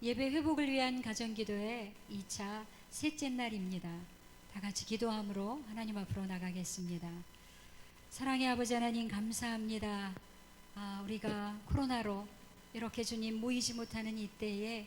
예배 회복을 위한 가정기도의 2차 셋째 날입니다. 다 같이 기도함으로 하나님 앞으로 나가겠습니다. 사랑의 아버지 하나님, 감사합니다. 우리가 코로나로 이렇게 주님 모이지 못하는 이때에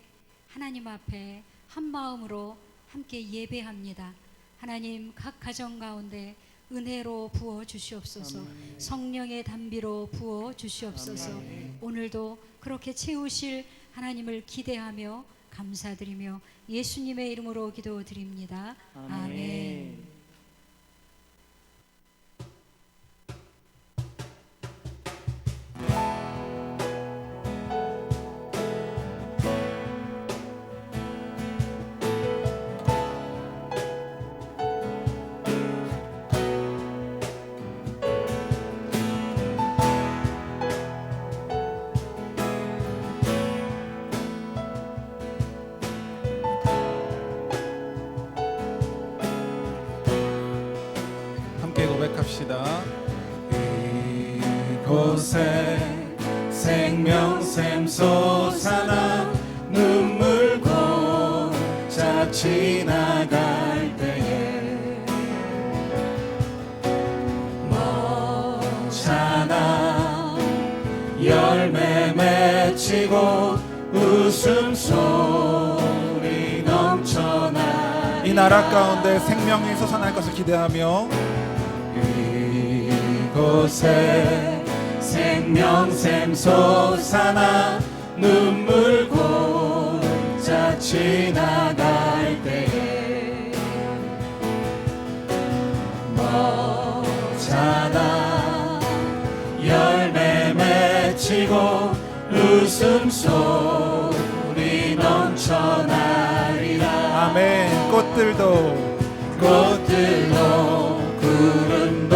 하나님 앞에 한 마음으로 함께 예배합니다. 하나님, 각 가정 가운데 은혜로 부어 주시옵소서. 아멘. 성령의 담비로 부어 주시옵소서. 아멘. 오늘도 그렇게 채우실 하나님을 기대하며 감사드리며 예수님의 이름으로 기도드립니다. 아멘. 고백합시다. 이곳에 생명샘 솟아나 눈물 고자 지나갈 때에 먹잖아 열매 맺히고 웃음소리 넘쳐나. 이 나라 가운데 생명이 솟아날 것을 기대하며 이곳에 생명샘 솟아나 눈물 고자 지나갈 때에 먹잖아 열매 맺히고 웃음소리 넘쳐나리라. 아멘. 꽃들도 구름도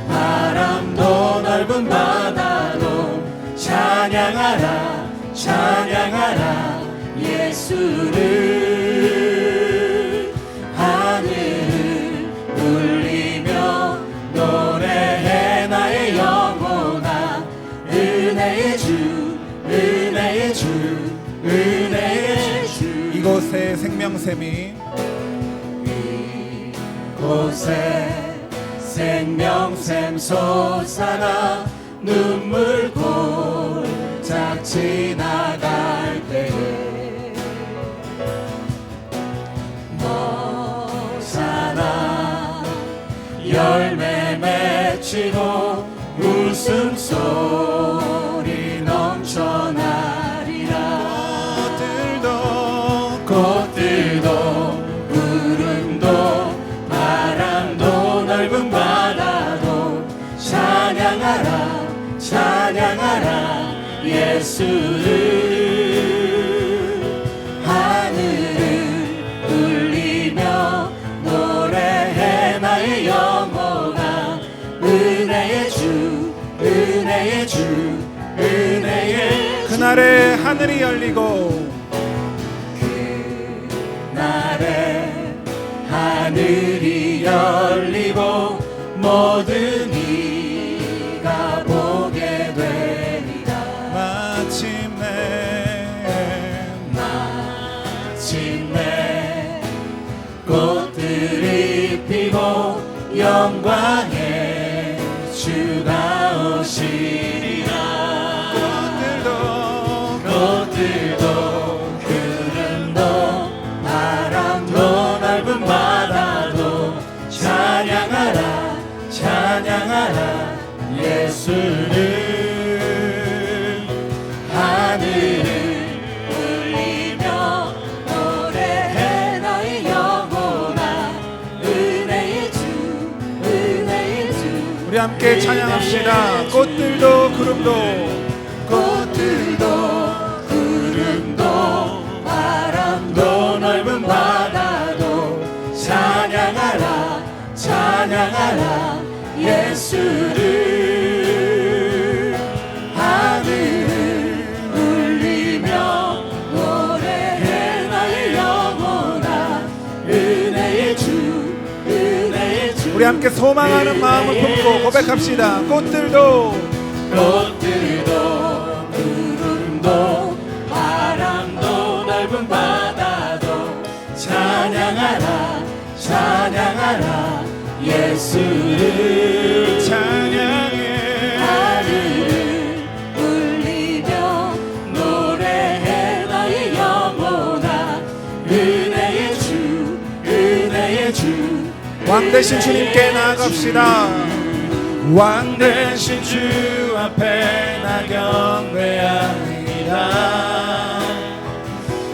바람도 넓은 바다도 찬양하라 찬양하라 예수를. 하늘을 울리며 노래해 나의 영혼아 은혜의 주 은혜의 주 은혜의 주. 이곳에 생명샘이 이곳에 생명샘 솟아나 눈물 골짝 지나갈 때에 먹잖아 열매 맺히고 웃음소리 넘쳐나리라. 꽃들도 구름도 바람도 넓은 바다도 찬양하라 찬양하라 예수를. 하늘을 울리며 노래해 나의 영혼아 은혜의 주 은혜의 주 은혜의 주. 그날에 하늘이 열리고 그날에 하늘이 열리고 모든 이가 보게 되리라. 마침내 꽃들이 피고 영광의 주가 오시리라. 꽃들도 구름도 바람도 넓은 바다도 찬양하라 찬양하라 예수를. 하늘을 울리며 노래해 너의 영혼아 은혜의 주 은혜의 주. 우리 함께 찬양합시다. 꽃들도 구름도 바람도 넓은 바다도 찬양하라 찬양하라 예수를. 하늘을 울리며 노래해 나의 영혼아 은혜의 주 은혜의 주. 우리 함께 소망하는 마음을 품고 고백합시다. 꽃들도 구름도 바람도 넓은 바다도 찬양하라 찬양하라 예수를 찬양해 하늘을 울리며 노래해 너의 영원한 은혜의 주 왕 되신 주님께 나아갑시다. 왕 되신 주 앞에 나 경배합니다.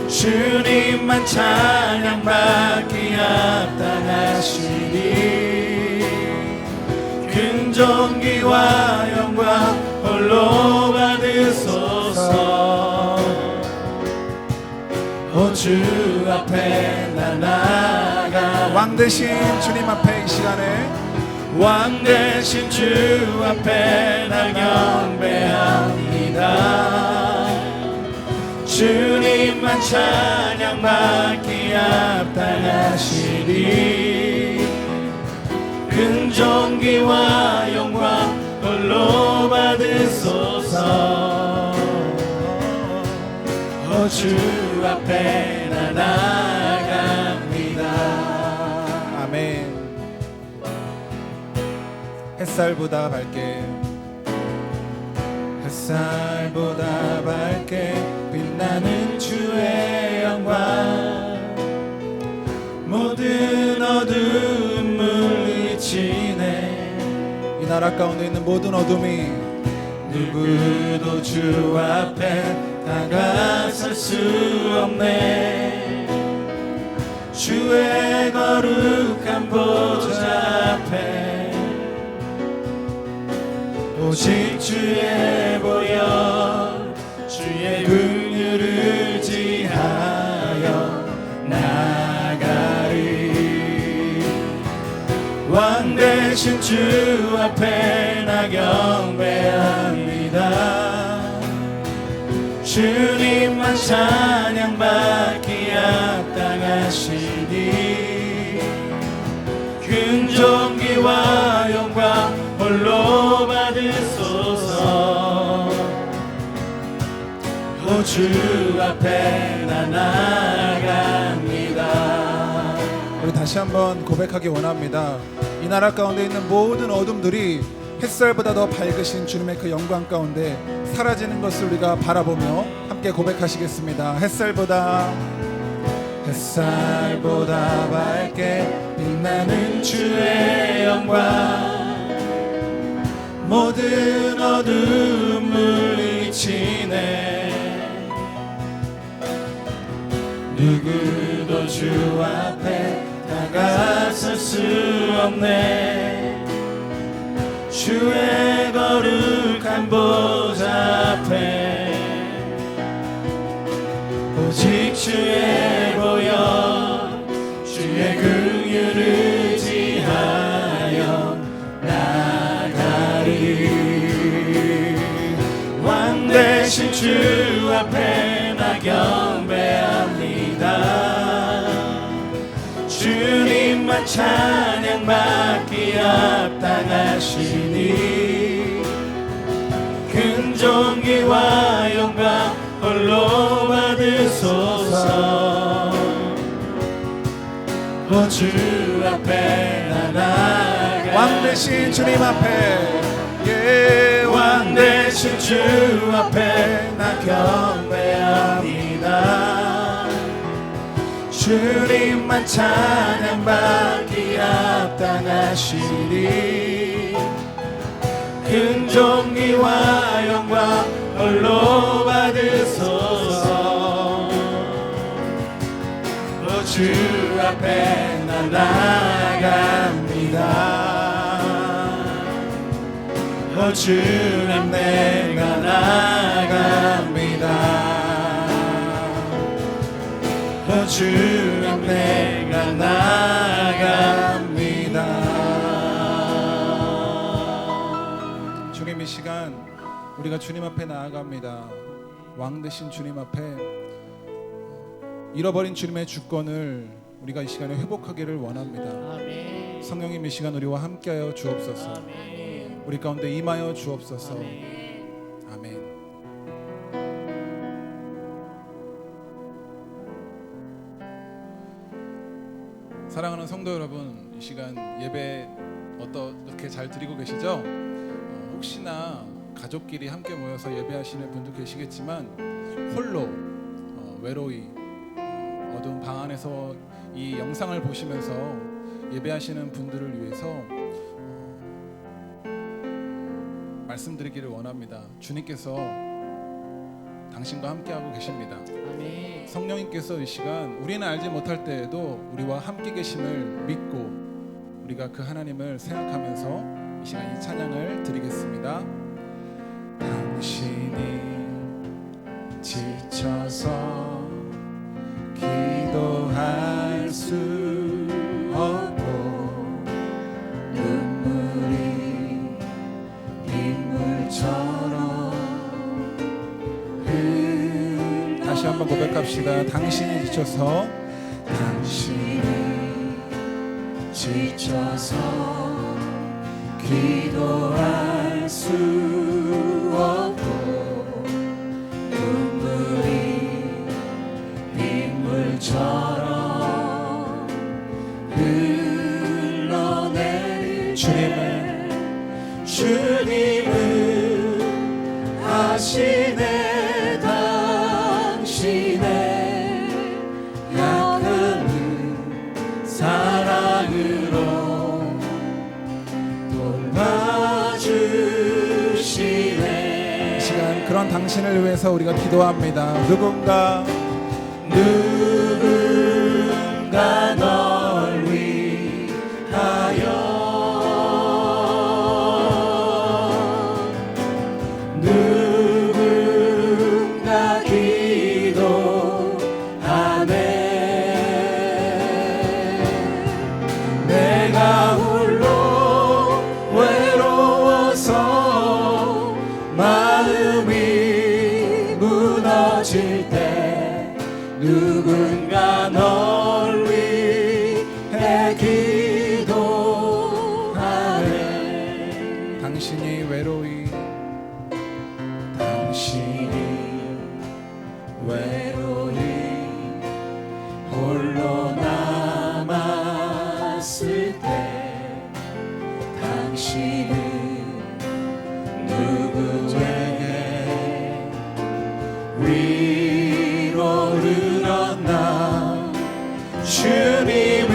주님만 찬양받기 합당하시니 근존귀와 영광 홀로 받으소서. 오 주 앞에 나 나가 왕 되신 주님 앞에 이 시간에 왕 되신 주 앞에 나 경배합니다. 주님만 찬양받기 합당하시니 근존귀와 영광 홀로 받으소서. 오 주 앞에 나 나아갑니다. 아멘. 햇살보다 밝게 햇살보다 밝게 빛나는 주의 영광 모든 어둠 물리치네. 이 나라 가운데 있는 모든 어둠이 누구도 주 앞에 다가설 수 없네. 주의 거룩한 보좌 앞에 오직 주의 보혈 주의 긍휼을 지하여 나가리. 왕 되신 주 앞에 나 경배합니다. 주님만 찬양받기 합당하시니 근존귀와 영광 홀로 받으소서. 오 주 앞에 나 나아갑니다. 우리 다시 한번 고백하기 원합니다. 이 나라 가운데 있는 모든 어둠들이 햇살보다 더 밝으신 주님의 그 영광 가운데 사라지는 것을 우리가 바라보며 함께 고백하시겠습니다. 햇살보다 밝게 빛나는 주의 영광 모든 어둠 물리치네. 누구도 주 앞에 다가설 수 없네. 주의 거룩한 보좌 앞에 오직 주의 보혈 주의 긍휼을 지하여 나가리. 왕 되신 주 앞에 나 경배합니다. 주님만 찬양받기 합당하시니 근존귀와 영광 홀로 받으소서. 오 주 앞에 나 나아가 왕 되신 주님 앞에 왕 되신 주 앞에 나 경배합니다. 주님만 찬양받기 합당하시니 근존귀와 영광 홀로 받으소서. 오 주 앞에 나 나아갑니다. 오 주님 내가 나아갑니다. 오 주님 내가 나아갑니다. 주님 이 시간 우리가 주님 앞에 나아갑니다. 왕 되신 주님 앞에 잃어버린 주님의 주권을 우리가 이 시간에 회복하기를 원합니다. 아멘. 성령님 이 시간 우리와 함께하여 주옵소서. 아멘. 우리 가운데 임하여 주옵소서. 아멘. 사랑하는 성도 여러분, 이 시간 예배 어떻게 잘 드리고 계시죠? 혹시나 가족끼리 함께 모여서 예배하시는 분도 계시겠지만 홀로 외로이 어두운 방 안에서 이 영상을 보시면서 예배하시는 분들을 위해서 말씀드리기를 원합니다. 주님께서 당신과 함께하고 계십니다. 아멘. 성령님께서 이 시간 우리는 알지 못할 때에도 우리와 함께 계심을 믿고 우리가 그 하나님을 생각하면서 이 시간 이 찬양을 드리겠습니다. 당신이 지쳐서 기도할 수 없고 눈물이 빗물처럼 다시 한번 고백합시다. 당신이 지쳐서 기도할 수 없고 눈물이 빗물처럼 흘러내릴 주님은 아시네. 당신의 약함을 사랑으로 돌봐주시네. 이 시간 그런 당신을 위해서 우리가 기도합니다. 누군가 널 위하여 누군가 기도하네. 내가 홀로 외로워서 마음이 무너질 때 누군가 널 위해 기도하네. 당신이 외로이 홀로 남았을 때 당신은 누구에게 위로를 얻나. 주님은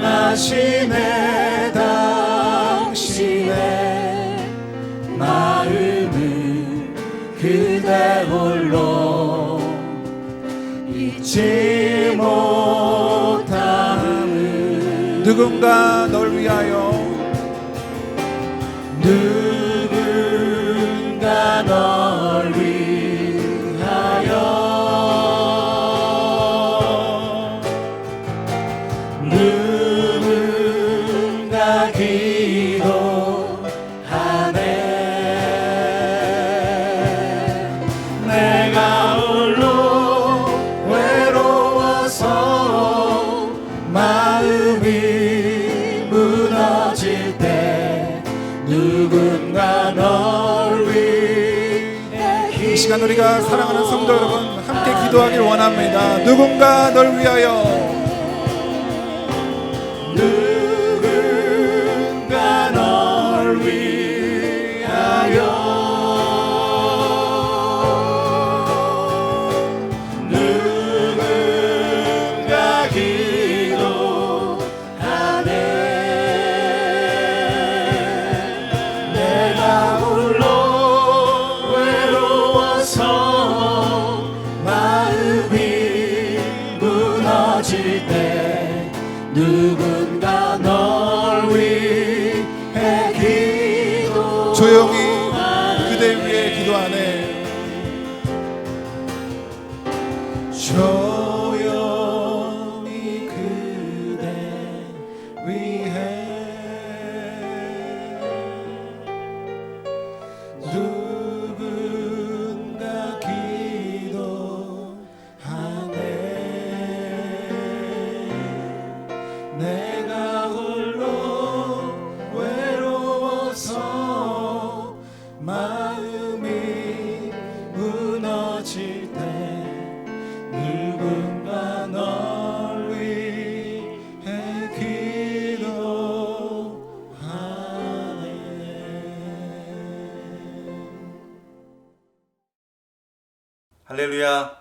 아시네. 당신의 마음을 그대 홀로 잊지 못함을. 누군가 널 위하여 누군가 널 위하여 누군가 기도하네. 내가 홀로 외로워서 마음이 무너질 때 누군가 널 위해. 이 시간 우리가 사랑하는 성도 여러분 함께 기도하길 원합니다. 누군가 널 위하여 누군가 널 위하여 누군가 기도하네. 내가 홀로 외로워서 마음이 무너질 때 누군가 널 위해 기도. 조용히 그대 위해 기도하네. 조용히 그대 위해 누군가 기도하네. 내가 홀로 외로워서 마음이 무너질 때 누군가 할렐루야.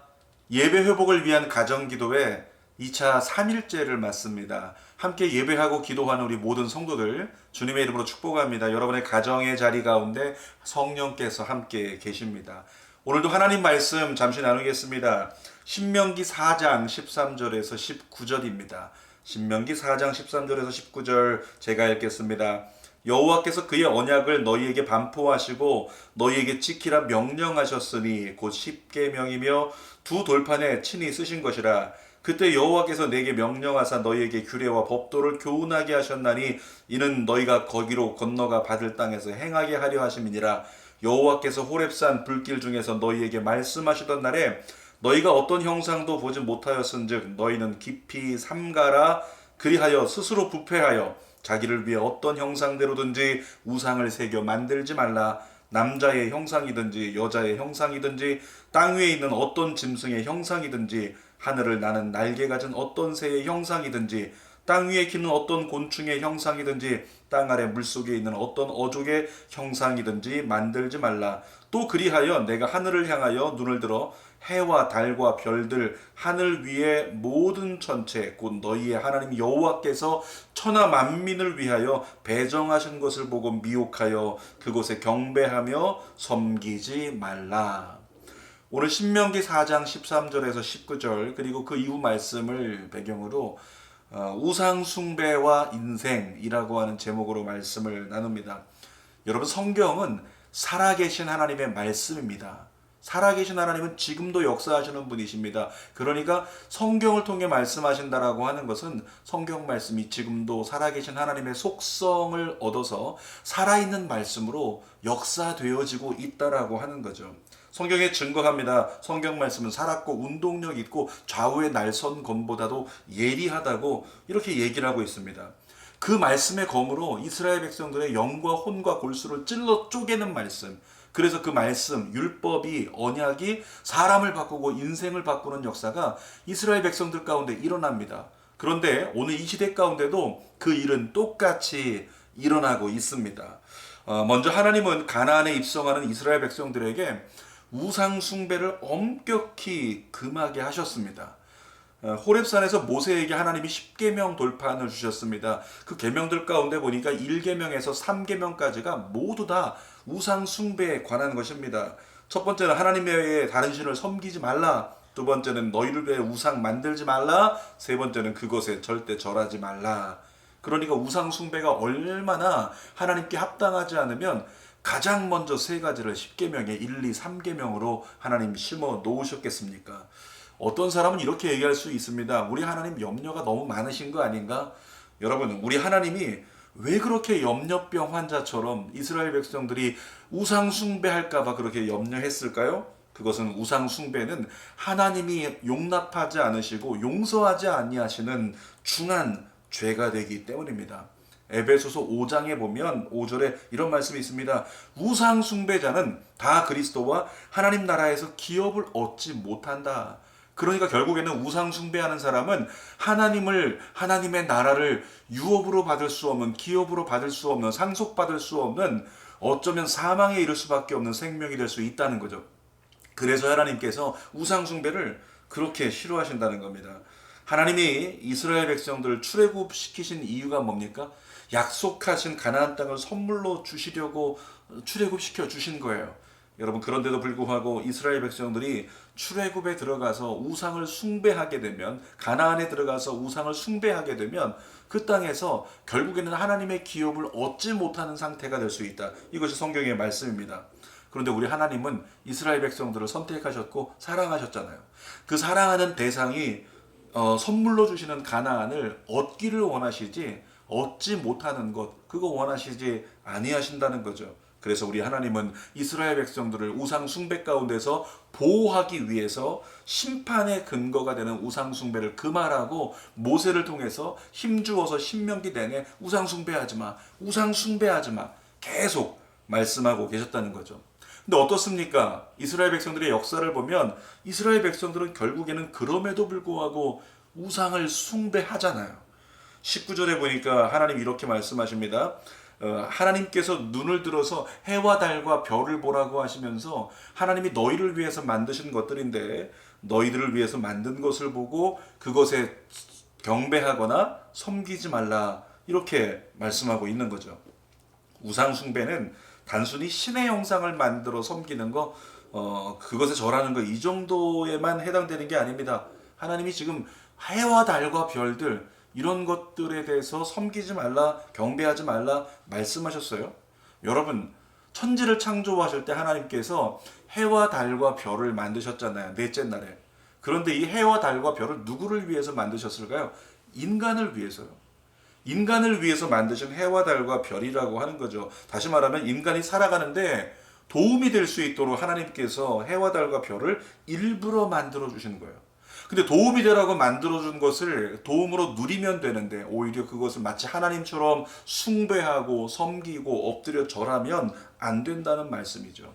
예배 회복을 위한 가정기도회 2차 3일째를 맞습니다. 함께 예배하고 기도하는 우리 모든 성도들 주님의 이름으로 축복합니다. 여러분의 가정의 자리 가운데 성령께서 함께 계십니다. 오늘도 하나님 말씀 잠시 나누겠습니다. 신명기 4장 13절에서 19절입니다. 신명기 4장 13절에서 19절 제가 읽겠습니다. 여호와께서 그의 언약을 너희에게 반포하시고 너희에게 지키라 명령하셨으니 곧 십계명이며 두 돌판에 친히 쓰신 것이라. 그때 여호와께서 내게 명령하사 너희에게 규례와 법도를 교훈하게 하셨나니 이는 너희가 거기로 건너가 받을 땅에서 행하게 하려 하심이니라. 여호와께서 호렙산 불길 중에서 너희에게 말씀하시던 날에 너희가 어떤 형상도 보지 못하였은즉 너희는 깊이 삼가라. 그리하여 스스로 부패하여 자기를 위해 어떤 형상대로든지 우상을 새겨 만들지 말라. 남자의 형상이든지 여자의 형상이든지 땅 위에 있는 어떤 짐승의 형상이든지 하늘을 나는 날개 가진 어떤 새의 형상이든지 땅 위에 기는 어떤 곤충의 형상이든지 땅 아래 물속에 있는 어떤 어족의 형상이든지 만들지 말라. 또 그리하여 내가 하늘을 향하여 눈을 들어 해와 달과 별들 하늘 위의 모든 천체 곧 너희의 하나님 여호와께서 천하 만민을 위하여 배정하신 것을 보고 미혹하여 그곳에 경배하며 섬기지 말라. 오늘 신명기 4장 13절에서 19절 그리고 그 이후 말씀을 배경으로 우상 숭배와 인생이라고 하는 제목으로 말씀을 나눕니다. 여러분, 성경은 살아계신 하나님의 말씀입니다. 살아계신 하나님은 지금도 역사하시는 분이십니다. 그러니까 성경을 통해 말씀하신다라고 하는 것은 성경 말씀이 지금도 살아계신 하나님의 속성을 얻어서 살아있는 말씀으로 역사되어지고 있다라고 하는 거죠. 성경에 증거합니다. 성경 말씀은 살았고 운동력 있고 좌우의 날선 검보다도 예리하다고 이렇게 얘기를 하고 있습니다. 그 말씀의 검으로 이스라엘 백성들의 영과 혼과 골수를 찔러 쪼개는 말씀. 그래서 그 말씀, 율법이, 언약이 사람을 바꾸고 인생을 바꾸는 역사가 이스라엘 백성들 가운데 일어납니다. 그런데 오늘 이 시대 가운데도 그 일은 똑같이 일어나고 있습니다. 먼저 하나님은 가나안에 입성하는 이스라엘 백성들에게 우상 숭배를 엄격히 금하게 하셨습니다. 호렙산에서 모세에게 하나님이 10계명 돌판을 주셨습니다. 그 계명들 가운데 보니까 1계명에서 3계명까지가 모두 다 우상 숭배에 관한 것입니다. 첫 번째는 하나님 외에 다른 신을 섬기지 말라. 두 번째는 너희를 위해 우상 만들지 말라. 세 번째는 그것에 절대 절하지 말라. 그러니까 우상 숭배가 얼마나 하나님께 합당하지 않으면 가장 먼저 세 가지를 10계명에 1, 2, 3계명으로 하나님 심어 놓으셨겠습니까? 어떤 사람은 이렇게 얘기할 수 있습니다. 우리 하나님 염려가 너무 많으신 거 아닌가? 여러분, 우리 하나님이 왜 그렇게 염려병 환자처럼 이스라엘 백성들이 우상 숭배할까 봐 그렇게 염려했을까요? 그것은 우상 숭배는 하나님이 용납하지 않으시고 용서하지 아니하시는 중한 죄가 되기 때문입니다. 에베소서 5장에 보면 5절에 이런 말씀이 있습니다. 우상 숭배자는 다 그리스도와 하나님 나라에서 기업을 얻지 못한다. 그러니까 결국에는 우상 숭배하는 사람은 하나님의 나라를 유업으로 받을 수 없는, 기업으로 받을 수 없는, 상속받을 수 없는, 어쩌면 사망에 이를 수밖에 없는 생명이 될 수 있다는 거죠. 그래서 하나님께서 우상 숭배를 그렇게 싫어하신다는 겁니다. 하나님이 이스라엘 백성들을 출애굽시키신 이유가 뭡니까? 약속하신 가나안 땅을 선물로 주시려고 출애굽시켜 주신 거예요. 여러분, 그런데도 불구하고 이스라엘 백성들이 출애굽에 들어가서 우상을 숭배하게 되면, 가나안에 들어가서 우상을 숭배하게 되면 그 땅에서 결국에는 하나님의 기업을 얻지 못하는 상태가 될 수 있다. 이것이 성경의 말씀입니다. 그런데 우리 하나님은 이스라엘 백성들을 선택하셨고 사랑하셨잖아요. 그 사랑하는 대상이 선물로 주시는 가나안을 얻기를 원하시지 얻지 못하는 것, 그거 원하시지 아니하신다는 거죠. 그래서 우리 하나님은 이스라엘 백성들을 우상 숭배 가운데서 보호하기 위해서 심판의 근거가 되는 우상 숭배를 금하라고 모세를 통해서 힘주어서 신명기 내내 우상 숭배하지 마, 우상 숭배하지 마 계속 말씀하고 계셨다는 거죠. 근데 어떻습니까? 이스라엘 백성들의 역사를 보면 이스라엘 백성들은 결국에는 그럼에도 불구하고 우상을 숭배하잖아요. 19절에 보니까 하나님 이렇게 말씀하십니다. 하나님께서 눈을 들어서 해와 달과 별을 보라고 하시면서 하나님이 너희를 위해서 만드신 것들인데 너희들을 위해서 만든 것을 보고 그것에 경배하거나 섬기지 말라, 이렇게 말씀하고 있는 거죠. 우상 숭배는 단순히 신의 형상을 만들어 섬기는 거, 그것에 절하는 거, 이 정도에만 해당되는 게 아닙니다. 하나님이 지금 해와 달과 별들, 이런 것들에 대해서 섬기지 말라, 경배하지 말라 말씀하셨어요. 여러분, 천지를 창조하실 때 하나님께서 해와 달과 별을 만드셨잖아요. 넷째 날에. 그런데 이 해와 달과 별을 누구를 위해서 만드셨을까요? 인간을 위해서요. 인간을 위해서 만드신 해와 달과 별이라고 하는 거죠. 다시 말하면 인간이 살아가는데 도움이 될 수 있도록 하나님께서 해와 달과 별을 일부러 만들어 주시는 거예요. 근데 도움이 되라고 만들어준 것을 도움으로 누리면 되는데 오히려 그것을 마치 하나님처럼 숭배하고 섬기고 엎드려 절하면 안 된다는 말씀이죠.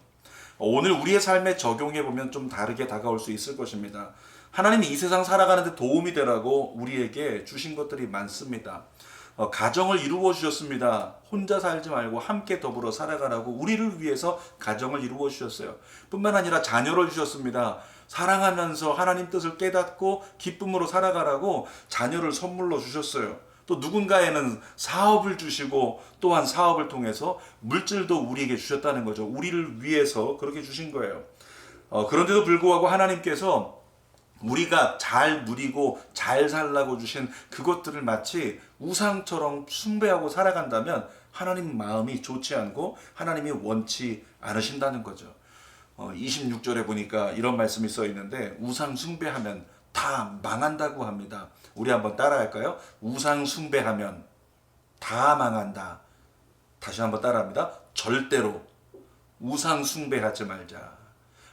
오늘 우리의 삶에 적용해 보면 좀 다르게 다가올 수 있을 것입니다. 하나님이 이 세상 살아가는데 도움이 되라고 우리에게 주신 것들이 많습니다. 가정을 이루어 주셨습니다. 혼자 살지 말고 함께 더불어 살아가라고 우리를 위해서 가정을 이루어 주셨어요. 뿐만 아니라 자녀를 주셨습니다. 사랑하면서 하나님 뜻을 깨닫고 기쁨으로 살아가라고 자녀를 선물로 주셨어요. 또 누군가에는 사업을 주시고 또한 사업을 통해서 물질도 우리에게 주셨다는 거죠. 우리를 위해서 그렇게 주신 거예요. 그런데도 불구하고 하나님께서 우리가 잘 누리고 잘 살라고 주신 그것들을 마치 우상처럼 숭배하고 살아간다면 하나님 마음이 좋지 않고 하나님이 원치 않으신다는 거죠. 26절에 보니까 이런 말씀이 써 있는데 우상 숭배하면 다 망한다고 합니다. 우리 한번 따라할까요? 우상 숭배하면 다 망한다. 다시 한번 따라합니다. 절대로 우상 숭배하지 말자.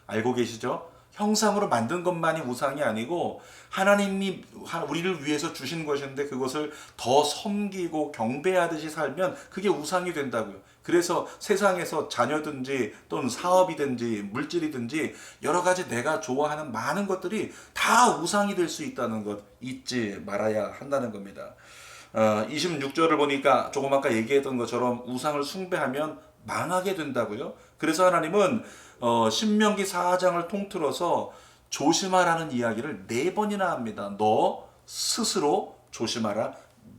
알고 계시죠? 형상으로 만든 것만이 우상이 아니고 하나님이 우리를 위해서 주신 것인데 그것을 더 섬기고 경배하듯이 살면 그게 우상이 된다고요. 그래서 세상에서 자녀든지 또는 사업이든지 물질이든지 여러 가지 내가 좋아하는 많은 것들이 다 우상이 될 수 있다는 것 잊지 말아야 한다는 겁니다. 26절을 보니까 조금 아까 얘기했던 것처럼 우상을 숭배하면 망하게 된다고요. 그래서 하나님은 신명기 4장을 통틀어서 조심하라는 이야기를 4번이나 합니다. 너 스스로 조심하라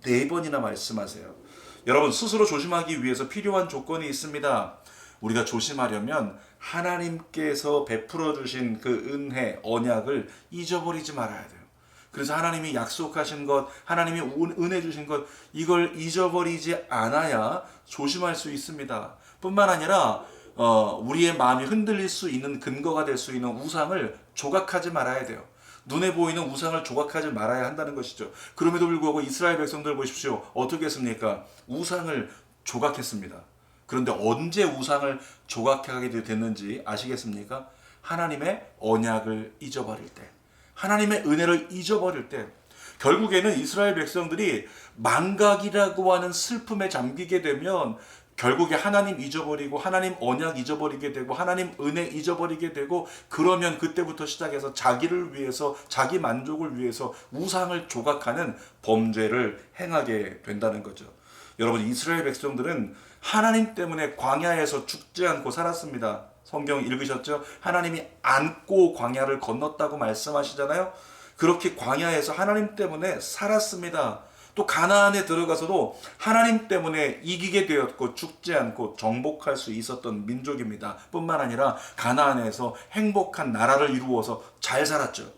4번이나 말씀하세요. 여러분, 스스로 조심하기 위해서 필요한 조건이 있습니다. 우리가 조심하려면 하나님께서 베풀어 주신 그 은혜, 언약을 잊어버리지 말아야 돼요. 그래서 하나님이 약속하신 것, 하나님이 은혜 주신 것, 이걸 잊어버리지 않아야 조심할 수 있습니다. 뿐만 아니라 우리의 마음이 흔들릴 수 있는 근거가 될 수 있는 우상을 조각하지 말아야 돼요. 눈에 보이는 우상을 조각하지 말아야 한다는 것이죠. 그럼에도 불구하고 이스라엘 백성들 보십시오. 어떻게 했습니까? 우상을 조각했습니다. 그런데 언제 우상을 조각하게 됐는지 아시겠습니까? 하나님의 언약을 잊어버릴 때, 하나님의 은혜를 잊어버릴 때, 결국에는 이스라엘 백성들이 망각이라고 하는 슬픔에 잠기게 되면 결국에 하나님 잊어버리고 하나님 언약 잊어버리게 되고 하나님 은혜 잊어버리게 되고, 그러면 그때부터 시작해서 자기를 위해서 자기 만족을 위해서 우상을 조각하는 범죄를 행하게 된다는 거죠. 여러분, 이스라엘 백성들은 하나님 때문에 광야에서 죽지 않고 살았습니다. 성경 읽으셨죠? 하나님이 안고 광야를 건넜다고 말씀하시잖아요. 그렇게 광야에서 하나님 때문에 살았습니다. 또 가나안에 들어가서도 하나님 때문에 이기게 되었고 죽지 않고 정복할 수 있었던 민족입니다. 뿐만 아니라 가나안에서 행복한 나라를 이루어서 잘 살았죠.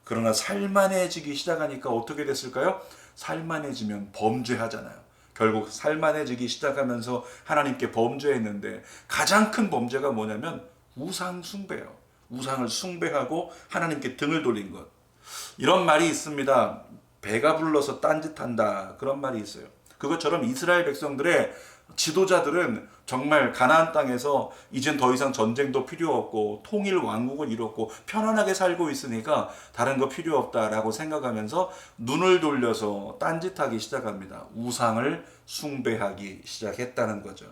그러나 살만해지기 시작하니까 어떻게 됐을까요? 살만해지면 범죄하잖아요. 결국 살만해지기 시작하면서 하나님께 범죄했는데, 가장 큰 범죄가 뭐냐면 우상 숭배예요. 우상을 숭배하고 하나님께 등을 돌린 것. 이런 말이 있습니다. 배가 불러서 딴짓한다, 그런 말이 있어요. 그것처럼 이스라엘 백성들의 지도자들은 정말 가나안 땅에서 이젠 더 이상 전쟁도 필요 없고 통일 왕국을 이뤘고 편안하게 살고 있으니까 다른 거 필요 없다라고 생각하면서 눈을 돌려서 딴짓하기 시작합니다. 우상을 숭배하기 시작했다는 거죠.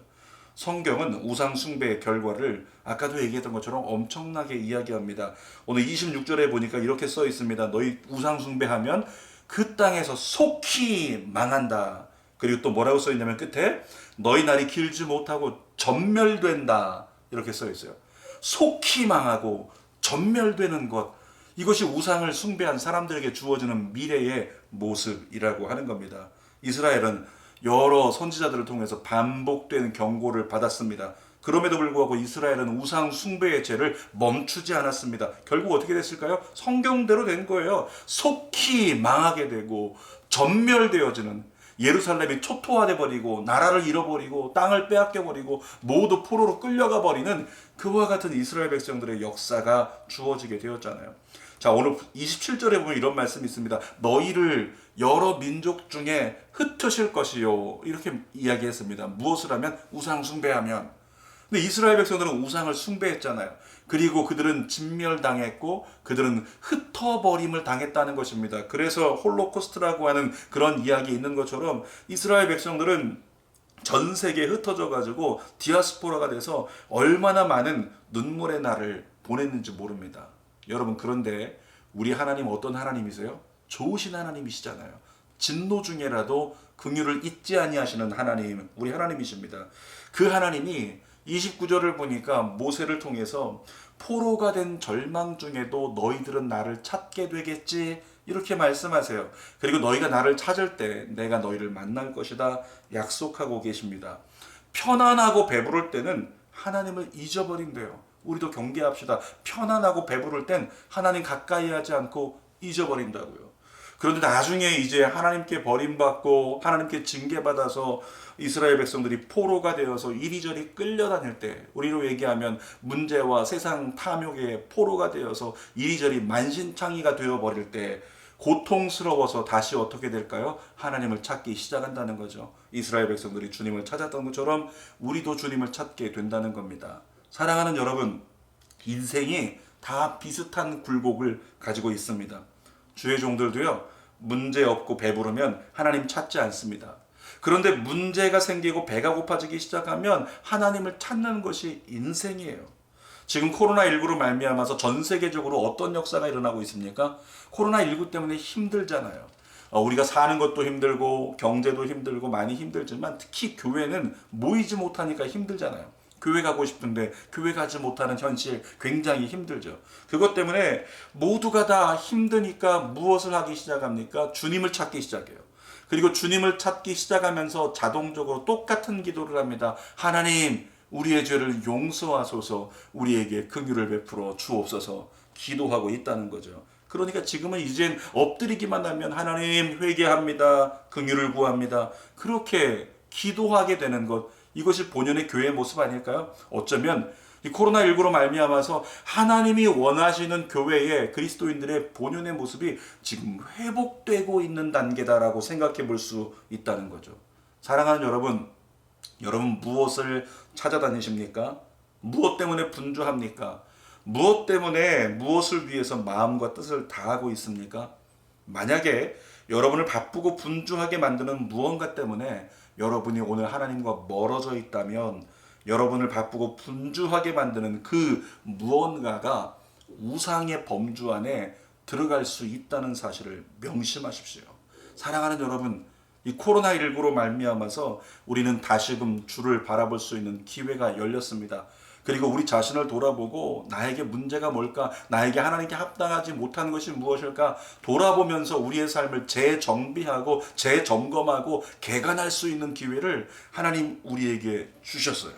성경은 우상 숭배의 결과를 아까도 얘기했던 것처럼 엄청나게 이야기합니다. 오늘 26절에 보니까 이렇게 써 있습니다. 너희 우상 숭배하면 그 땅에서 속히 망한다. 그리고 또 뭐라고 써 있냐면 끝에 너희 날이 길지 못하고 전멸된다 이렇게 써 있어요. 속히 망하고 전멸되는 것, 이것이 우상을 숭배한 사람들에게 주어지는 미래의 모습이라고 하는 겁니다. 이스라엘은 여러 선지자들을 통해서 반복되는 경고를 받았습니다. 그럼에도 불구하고 이스라엘은 우상 숭배의 죄를 멈추지 않았습니다. 결국 어떻게 됐을까요? 성경대로 된 거예요. 속히 망하게 되고 전멸되어지는, 예루살렘이 초토화돼 버리고 나라를 잃어버리고 땅을 빼앗겨 버리고 모두 포로로 끌려가 버리는 그와 같은 이스라엘 백성들의 역사가 주어지게 되었잖아요. 자, 오늘 27절에 보면 이런 말씀이 있습니다. 너희를 여러 민족 중에 흩으실 것이요, 이렇게 이야기했습니다. 무엇을 하면? 우상 숭배하면. 근데 이스라엘 백성들은 우상을 숭배했잖아요. 그리고 그들은 진멸당했고 그들은 흩어버림을 당했다는 것입니다. 그래서 홀로코스트라고 하는 그런 이야기 있는 것처럼 이스라엘 백성들은 전 세계에 흩어져 가지고 디아스포라가 돼서 얼마나 많은 눈물의 날을 보냈는지 모릅니다. 여러분, 그런데 우리 하나님 어떤 하나님이세요? 좋으신 하나님이시잖아요. 진노 중에라도 긍휼을 잊지 아니하시는 하나님, 우리 하나님이십니다. 그 하나님이 29절을 보니까 모세를 통해서 포로가 된 절망 중에도 너희들은 나를 찾게 되겠지, 이렇게 말씀하세요. 그리고 너희가 나를 찾을 때 내가 너희를 만날 것이다 약속하고 계십니다. 편안하고 배부를 때는 하나님을 잊어버린대요. 우리도 경계합시다. 편안하고 배부를 땐 하나님 가까이 하지 않고 잊어버린다고요. 그런데 나중에 이제 하나님께 버림받고 하나님께 징계받아서 이스라엘 백성들이 포로가 되어서 이리저리 끌려다닐 때, 우리로 얘기하면 문제와 세상 탐욕에 포로가 되어서 이리저리 만신창이가 되어버릴 때 고통스러워서 다시 어떻게 될까요? 하나님을 찾기 시작한다는 거죠. 이스라엘 백성들이 주님을 찾았던 것처럼 우리도 주님을 찾게 된다는 겁니다. 사랑하는 여러분, 인생이 다 비슷한 굴곡을 가지고 있습니다. 주의 종들도요, 문제 없고 배부르면 하나님 찾지 않습니다. 그런데 문제가 생기고 배가 고파지기 시작하면 하나님을 찾는 것이 인생이에요. 지금 코로나19로 말미암아서 전 세계적으로 어떤 역사가 일어나고 있습니까? 코로나19 때문에 힘들잖아요. 우리가 사는 것도 힘들고 경제도 힘들고 많이 힘들지만 특히 교회는 모이지 못하니까 힘들잖아요. 교회 가고 싶은데 교회 가지 못하는 현실 굉장히 힘들죠. 그것 때문에 모두가 다 힘드니까 무엇을 하기 시작합니까? 주님을 찾기 시작해요. 그리고 주님을 찾기 시작하면서 자동적으로 똑같은 기도를 합니다. 하나님, 우리의 죄를 용서하소서, 우리에게 긍휼을 베풀어 주옵소서 기도하고 있다는 거죠. 그러니까 지금은 이젠 엎드리기만 하면 하나님 회개합니다, 긍휼을 구합니다, 그렇게 기도하게 되는 것, 이것이 본연의 교회의 모습 아닐까요? 어쩌면 이 코로나19로 말미암아서 하나님이 원하시는 교회의 그리스도인들의 본연의 모습이 지금 회복되고 있는 단계다라고 생각해 볼 수 있다는 거죠. 사랑하는 여러분, 여러분 무엇을 찾아다니십니까? 무엇 때문에 분주합니까? 무엇 때문에 무엇을 위해서 마음과 뜻을 다하고 있습니까? 만약에 여러분을 바쁘고 분주하게 만드는 무언가 때문에 여러분이 오늘 하나님과 멀어져 있다면, 여러분을 바쁘고 분주하게 만드는 그 무언가가 우상의 범주 안에 들어갈 수 있다는 사실을 명심하십시오. 사랑하는 여러분, 이 코로나19로 말미암아서 우리는 다시금 주를 바라볼 수 있는 기회가 열렸습니다. 그리고 우리 자신을 돌아보고 나에게 문제가 뭘까? 나에게 하나님께 합당하지 못한 것이 무엇일까? 돌아보면서 우리의 삶을 재정비하고 재점검하고 개간할 수 있는 기회를 하나님 우리에게 주셨어요.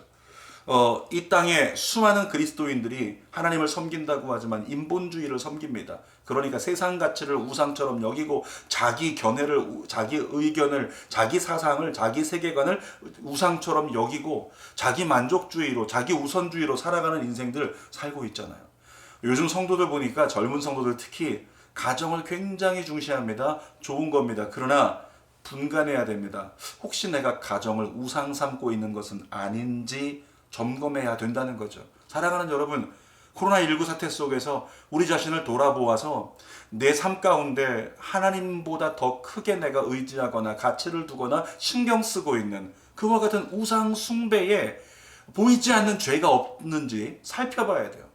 이 땅에 수많은 그리스도인들이 하나님을 섬긴다고 하지만 인본주의를 섬깁니다. 그러니까 세상 가치를 우상처럼 여기고 자기 견해를, 자기 의견을, 자기 사상을, 자기 세계관을 우상처럼 여기고 자기 만족주의로, 자기 우선주의로 살아가는 인생들 살고 있잖아요. 요즘 성도들 보니까 젊은 성도들 특히 가정을 굉장히 중시합니다. 좋은 겁니다. 그러나 분간해야 됩니다. 혹시 내가 가정을 우상 삼고 있는 것은 아닌지 점검해야 된다는 거죠. 사랑하는 여러분, 코로나19 사태 속에서 우리 자신을 돌아보아서 내 삶 가운데 하나님보다 더 크게 내가 의지하거나 가치를 두거나 신경 쓰고 있는 그와 같은 우상 숭배에 보이지 않는 죄가 없는지 살펴봐야 돼요.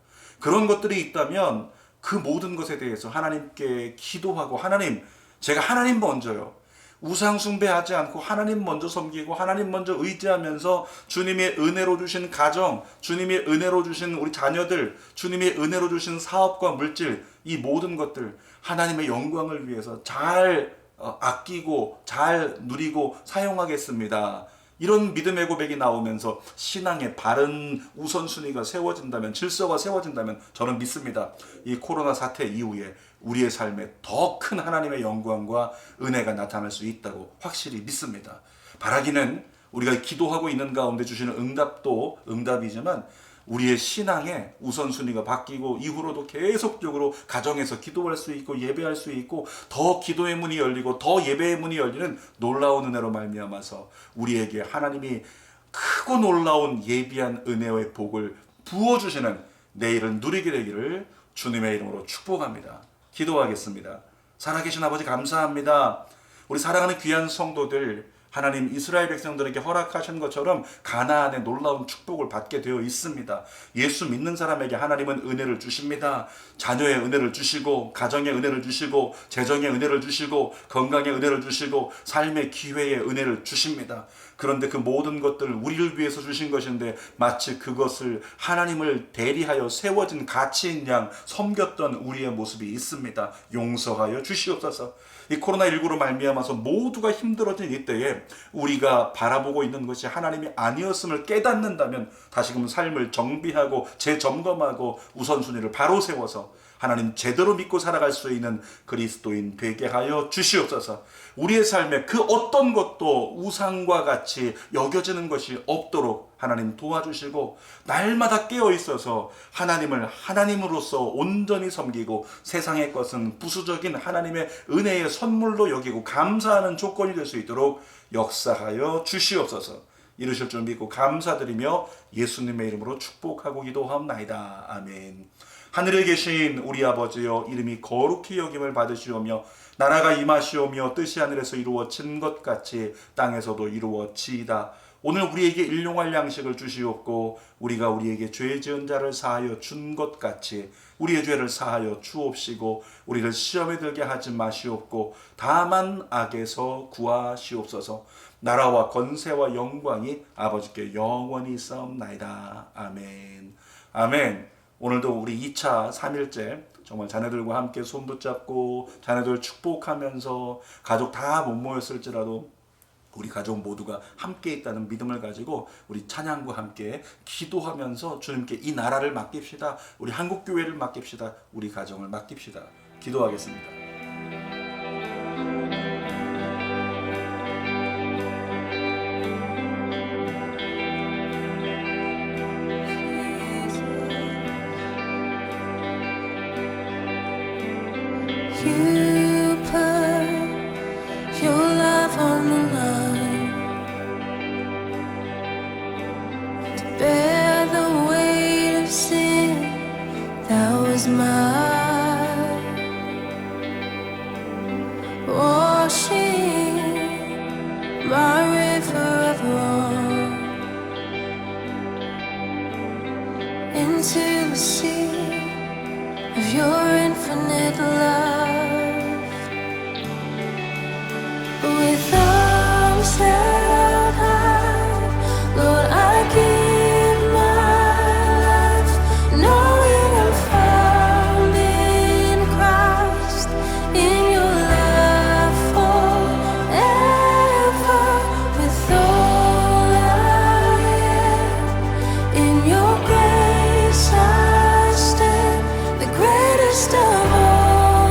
그런 것들이 있다면 그 모든 것에 대해서 하나님께 기도하고, 하나님, 제가 하나님 먼저요, 우상 숭배하지 않고 하나님 먼저 섬기고 하나님 먼저 의지하면서 주님의 은혜로 주신 가정, 주님의 은혜로 주신 우리 자녀들, 주님의 은혜로 주신 사업과 물질, 이 모든 것들 하나님의 영광을 위해서 잘 아끼고 잘 누리고 사용하겠습니다. 이런 믿음의 고백이 나오면서 신앙의 바른 우선순위가 세워진다면, 질서가 세워진다면 저는 믿습니다. 이 코로나 사태 이후에 우리의 삶에 더 큰 하나님의 영광과 은혜가 나타날 수 있다고 확실히 믿습니다. 바라기는 우리가 기도하고 있는 가운데 주시는 응답도 응답이지만 우리의 신앙의 우선순위가 바뀌고 이후로도 계속적으로 가정에서 기도할 수 있고 예배할 수 있고 더 기도의 문이 열리고 더 예배의 문이 열리는 놀라운 은혜로 말미암아서 우리에게 하나님이 크고 놀라운 예비한 은혜의 복을 부어주시는 내일을 누리게 되기를 주님의 이름으로 축복합니다. 기도하겠습니다. 살아계신 아버지 감사합니다. 우리 사랑하는 귀한 성도들, 하나님 이스라엘 백성들에게 허락하신 것처럼 가나안의 놀라운 축복을 받게 되어 있습니다. 예수 믿는 사람에게 하나님은 은혜를 주십니다. 자녀의 은혜를 주시고 가정의 은혜를 주시고 재정의 은혜를 주시고 건강의 은혜를 주시고 삶의 기회의 은혜를 주십니다. 그런데 그 모든 것들을 우리를 위해서 주신 것인데 마치 그것을 하나님을 대리하여 세워진 가치인 양 섬겼던 우리의 모습이 있습니다. 용서하여 주시옵소서. 이 코로나19로 말미암아서 모두가 힘들어진 이때에 우리가 바라보고 있는 것이 하나님이 아니었음을 깨닫는다면 다시금 삶을 정비하고 재점검하고 우선순위를 바로 세워서 하나님 제대로 믿고 살아갈 수 있는 그리스도인 되게 하여 주시옵소서. 우리의 삶에 그 어떤 것도 우상과 같이 여겨지는 것이 없도록 하나님 도와주시고 날마다 깨어 있어서 하나님을 하나님으로서 온전히 섬기고 세상의 것은 부수적인 하나님의 은혜의 선물로 여기고 감사하는 조건이 될 수 있도록 역사하여 주시옵소서. 이루실 줄 믿고 감사드리며 예수님의 이름으로 축복하고 기도하옵나이다. 아멘. 하늘에 계신 우리 아버지여, 이름이 거룩히 여김을 받으시오며 나라가 임하시오며 뜻이 하늘에서 이루어진 것 같이 땅에서도 이루어지이다. 오늘 우리에게 일용할 양식을 주시옵고 우리가 우리에게 죄 지은 자를 사하여 준 것 같이 우리의 죄를 사하여 주옵시고 우리를 시험에 들게 하지 마시옵고 다만 악에서 구하시옵소서. 나라와 권세와 영광이 아버지께 영원히 있사옵나이다. 아멘. 아멘. 오늘도 우리 2차 3일째 정말 자녀들과 함께 손 붙잡고 자녀들 축복하면서 가족 다 못 모였을지라도 우리 가족 모두가 함께 있다는 믿음을 가지고 우리 찬양과 함께 기도하면서 주님께 이 나라를 맡깁시다. 우리 한국교회를 맡깁시다. 우리 가정을 맡깁시다. 기도하겠습니다. You put your love on the line to bear the weight of sin that was mine, washing my river of wrong into the sea of your infinite love. With arms held high, Lord, I give my life, knowing I'm found in Christ, in your love forever. With all I am, in your grace I stand, the greatest of all.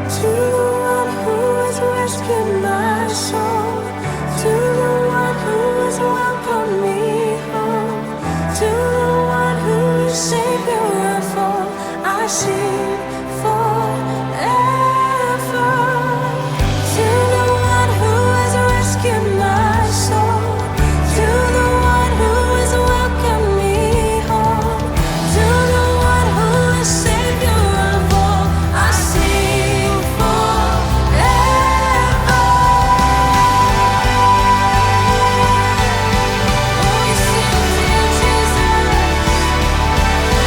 to the one who has rescued my soul, to the one who has welcomed me home, to the one who is Savior of all, I sing forever. To the one who has rescued my soul, to the one who has welcomed me home, to the one who is Savior of all, I sing forever. Oh, we sing to you, Jesus,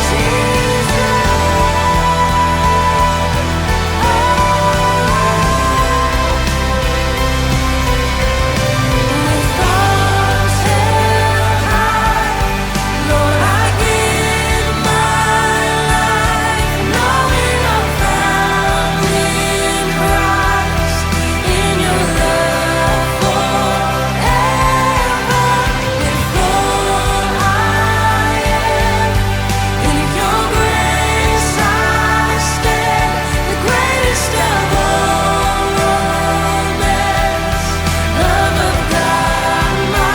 Jesus. With arms held high, Lord, I give my life, knowing I'm found in Christ, in your love forever. With all I am, in your grace I stand, the greatest of all romance, love of God, my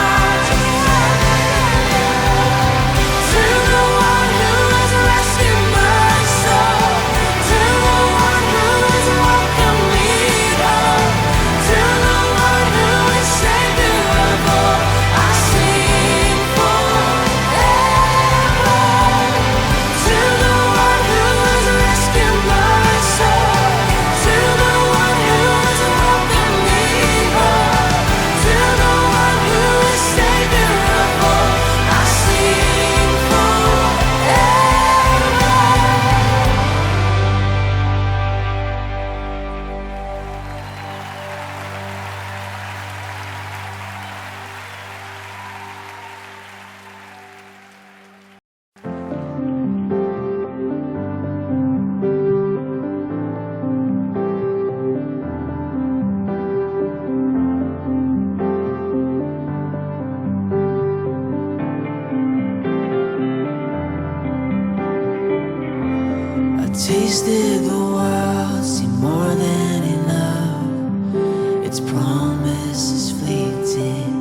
to the one who has rescued my soul, to the one who has welcomed me home, to the one who is Savior of all, I sing forever. To the one who has rescued my soul, to the one who has welcomed me home, to the one who is Savior of all, I sing I tasted the world, see more than enough. Its promise is fleeting.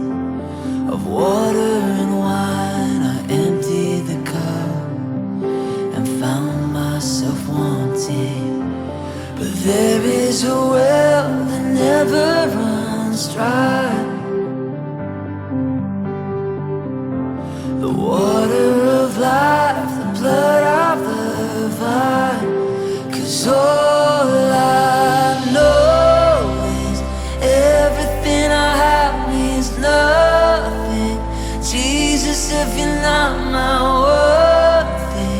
Of water and wine, I emptied the cup and found myself wanting. But there is a well that never runs dry. The water of life, the blood of the vine. 'Cause all I know is everything I have means nothing. Jesus, if you're not my worthy,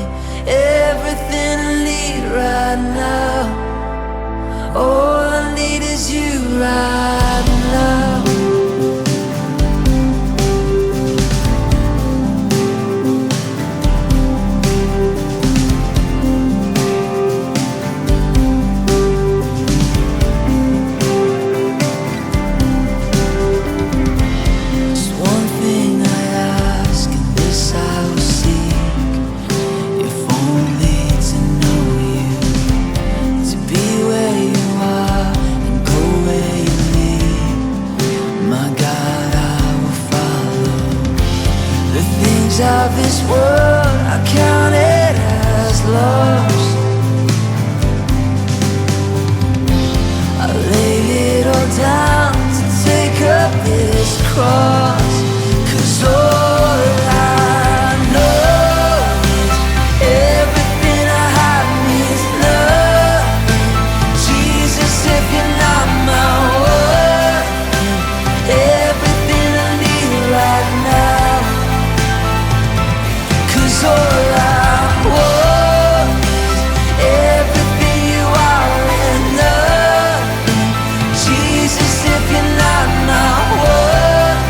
everything I need right now, all I need is you right now. Just one thing I ask, and this I will seek, if only to know you, to be where you are and go where you lead. My God, I will follow. The things of this world I count it as lost. I lay it all down to take up this cross. 'Cause all I know is everything I have means nothing. Jesus, if you're not my worth, everything I need right now. 'Cause all I want is everything you are and nothing. Jesus, if you're not my worth,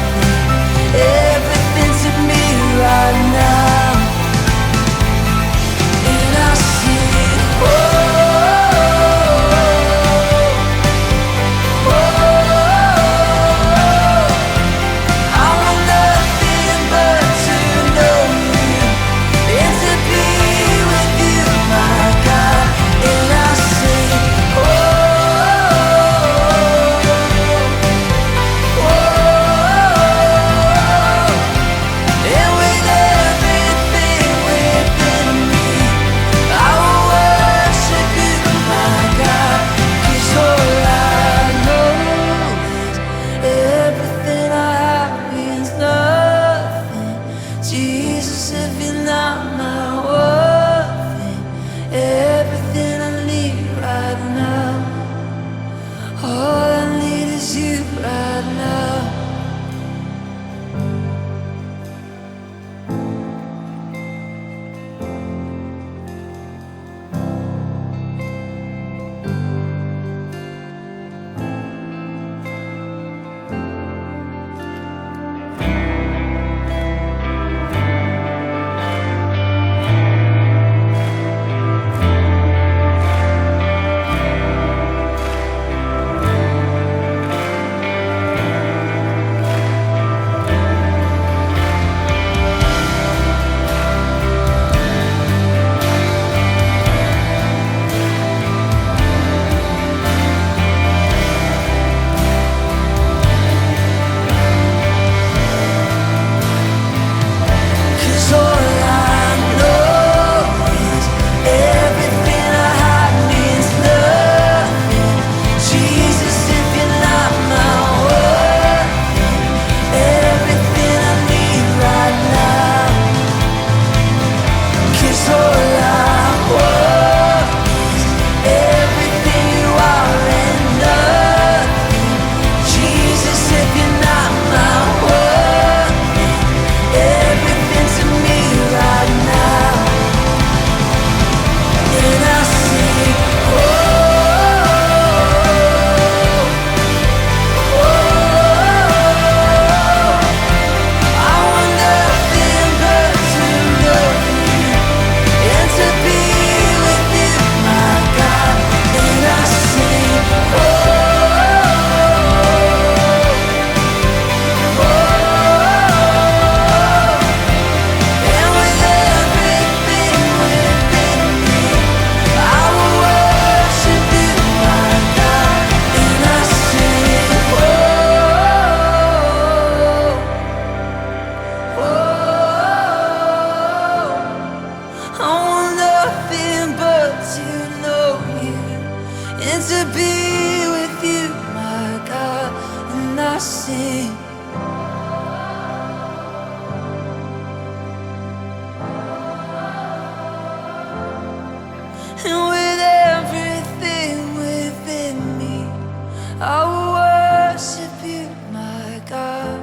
be with you, my God, and I sing. And with everything within me, I will worship you, my God.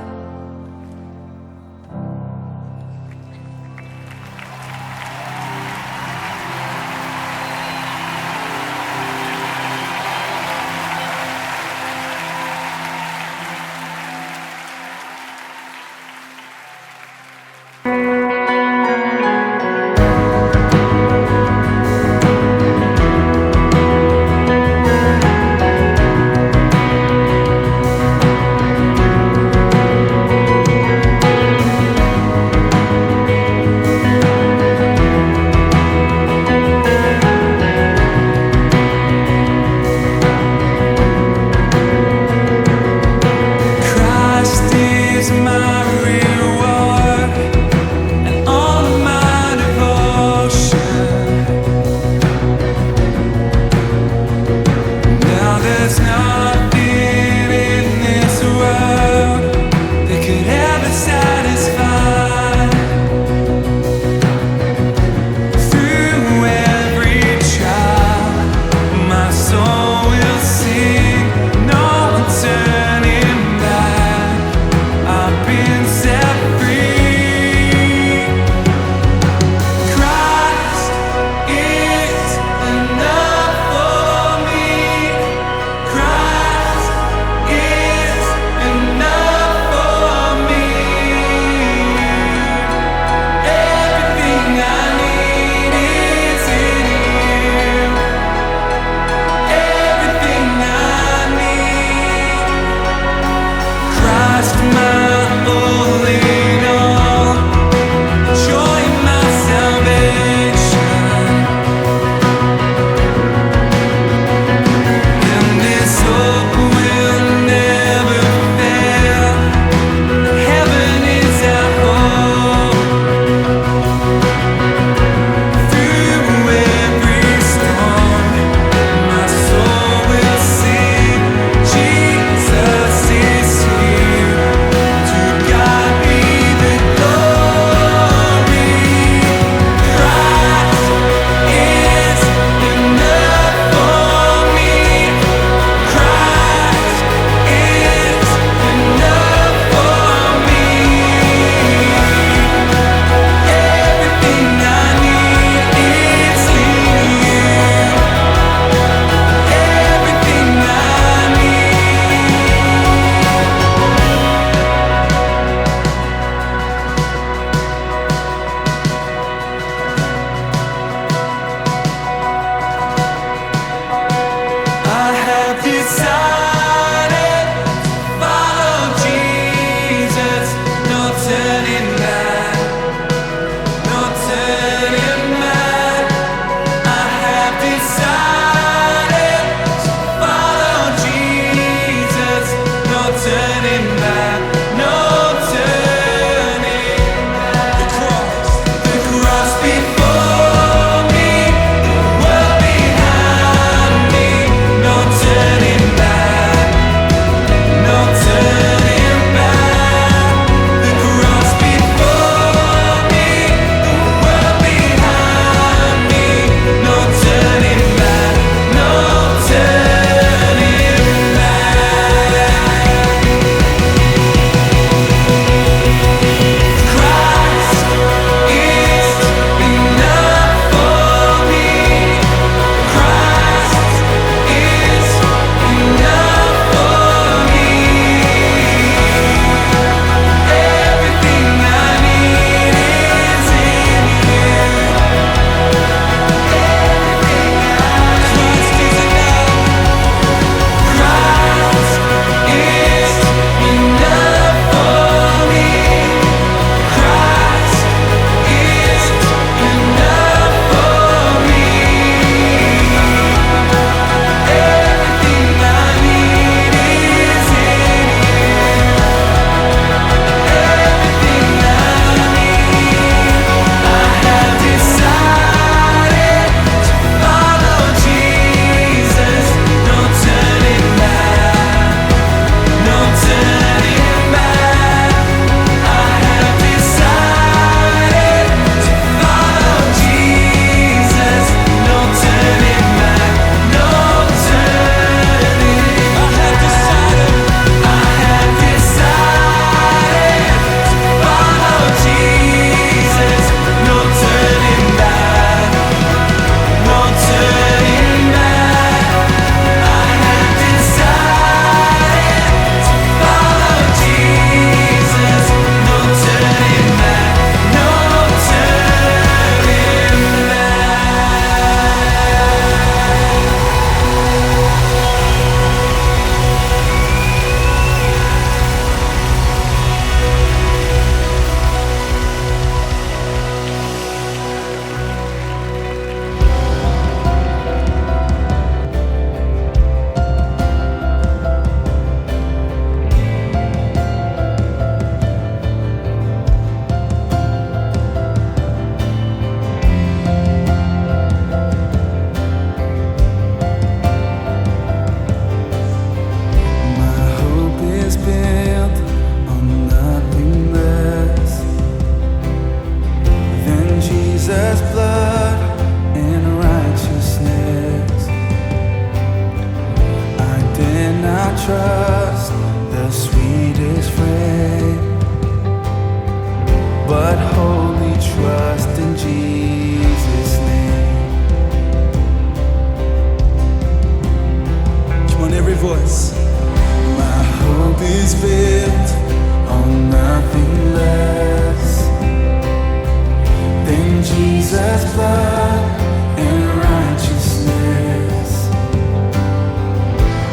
dare not trust the sweetest friend, but wholly trust in Jesus' name. Come on, every voice. My hope is built on nothing less than Jesus' blood and righteousness.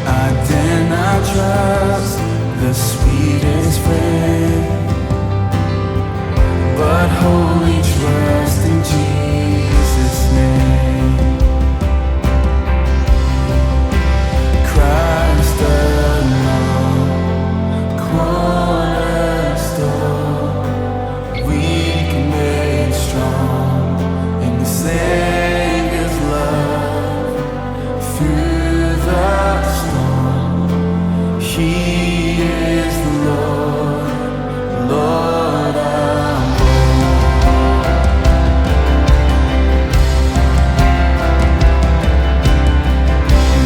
I dare not trust the sweetest friend, but wholly trust in Jesus' name. Christ alone, cornerstone, weak and made strong in the Savior's love. Through the storm, He is the Lord, Lord of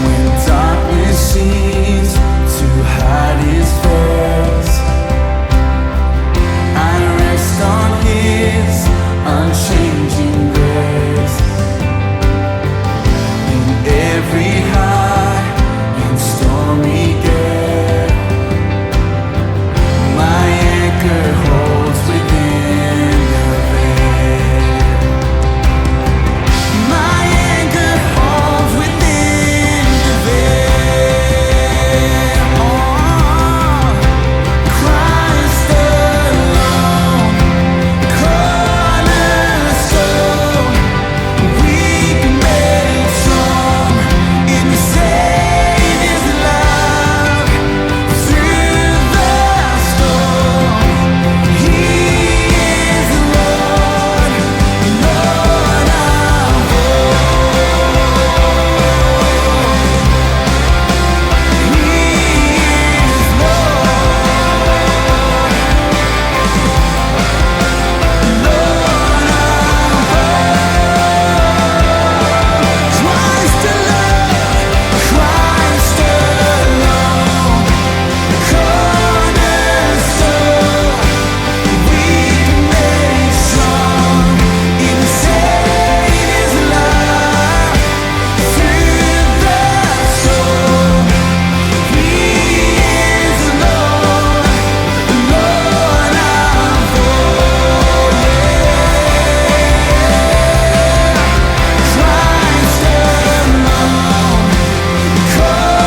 when darkness seems to hide His face, I rest on His unchanging grace. In every high and stormy gale, my anchor holds within the veil. My anchor holds within the veil. Christ alone, cornerstone, weak made strong in the Savior's love. Through the storm, He is the Lord, Lord of Christ alone, cornerstone, weak made strong in the Savior's love. Through the storm, He is the Lord, Lord of Christ alone, cornerstone,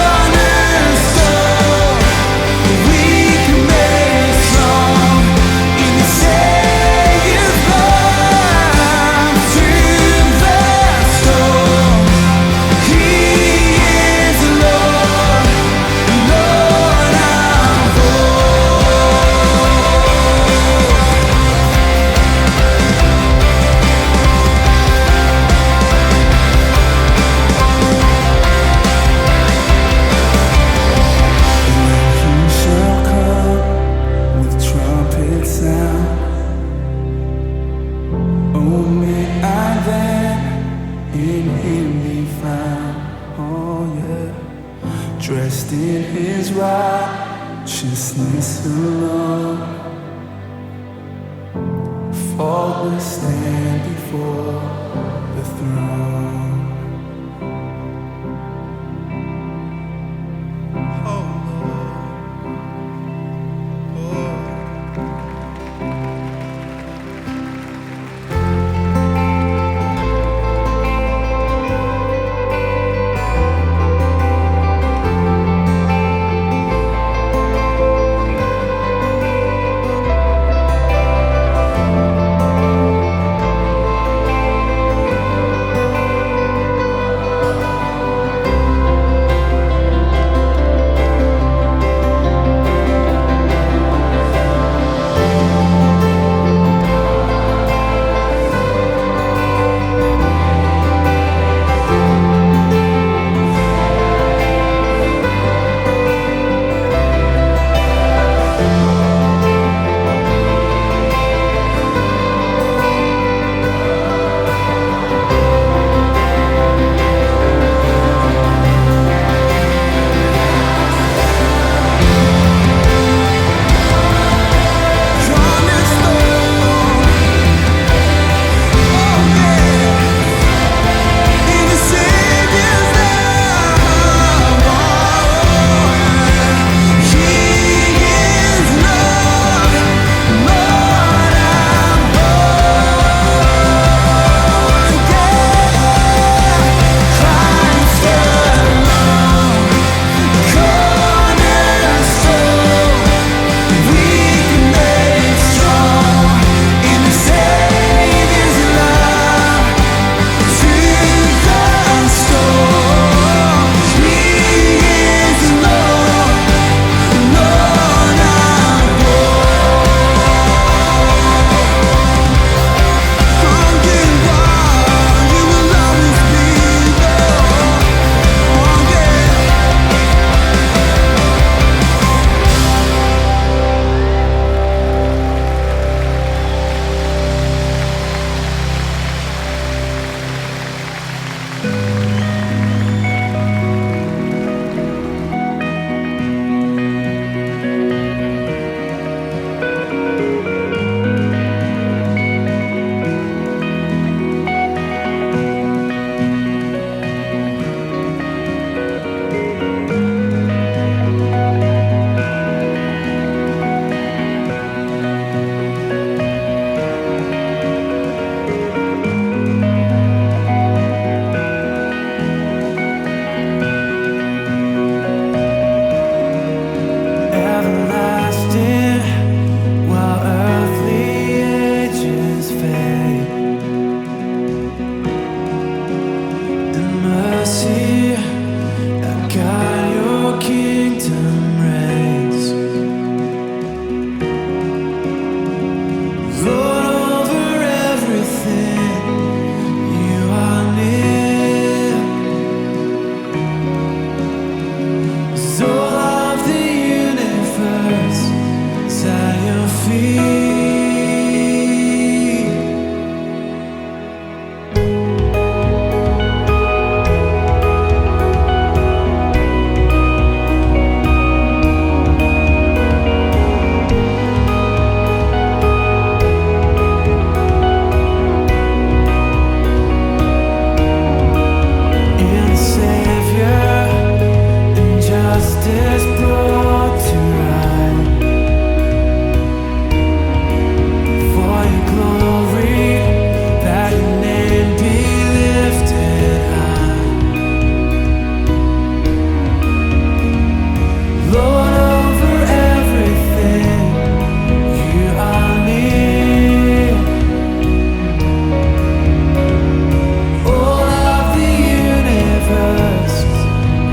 weak made strong in the Savior's love. Through the storm, He is the Lord, Lord of He shall come with trumpet sound. Oh, may I then in Him be found. Oh, yeah. Dressed in His righteousness alone, faultless stand before the throne. In Savior and justice brought to light. For your glory, that your name be lifted high. Lord, over everything, you are near. All of the universe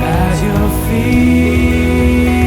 at your feet.